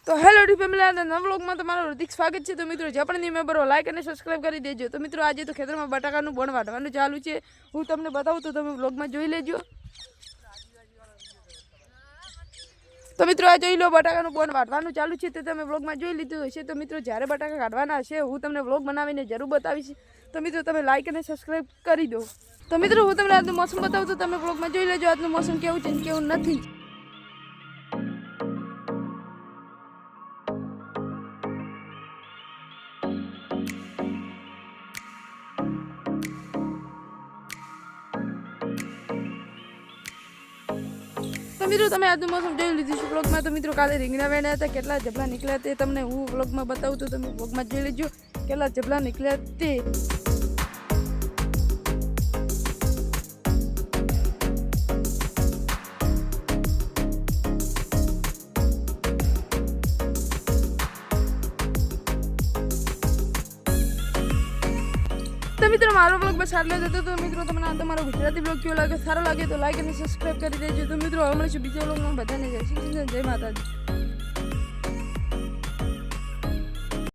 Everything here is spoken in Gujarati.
તો હેલો ડી ફેમિલી અને નવા વ્લોગમાં તમારું હાર્દિક સ્વાગત છે। તો મિત્રો જે પણ નહીં મેમ્બરો લાઈક અને સબસ્ક્રાઇબ કરી દેજો। તો મિત્રો આજે તો ખેતરમાં બટાકાનું બોણ વાટવાનું ચાલુ છે, હું તમને બતાવું તો તમે વ્લોગમાં જોઈ લેજો। તો મિત્રો આ જોઈ લો, બટાકાનું બોણ વાટવાનું ચાલુ છે તે તમે વ્લોગમાં જોઈ લીધું હશે। તો મિત્રો જ્યારે બટાકા કાઢવાના હશે હું તમને વ્લોગ બનાવીને જરૂર બતાવીશ। તો મિત્રો તમે લાઈક અને સબસ્ક્રાઇબ કરી દો। તો મિત્રો હું તમને આજનું મોસમ બતાવું તો તમે વ્લોગમાં જોઈ લેજો આજનું મોસમ કેવું છે કેવું નથી। તો મિત્રો તમે આજનું મોસમ જોઈ લીધું છે વ્લોગમાં। તો મિત્રો કાલે રીંગણા વેણ્યા હતા, કેટલા જબલા નીકળ્યા તે તમને હું વ્લોગમાં બતાવું તો તમે વ્લોગમાં જોઈ લેજો કેટલા જબલા નીકળ્યા તે। તો મિત્રો મારો બ્લોગ બસ આટલો જ હતો। તો મિત્રો તમને આ તમારો ગુજરાતી બ્લોગ કેવો લાગે, સારો લાગે તો લાઈક અને સબસ્ક્રાઇબ કરી દેજો। તો મિત્રો હવે મળીશું બીજા બ્લોગમાં, બધાને જય શ્રી કૃષ્ણ, જય માતાજી।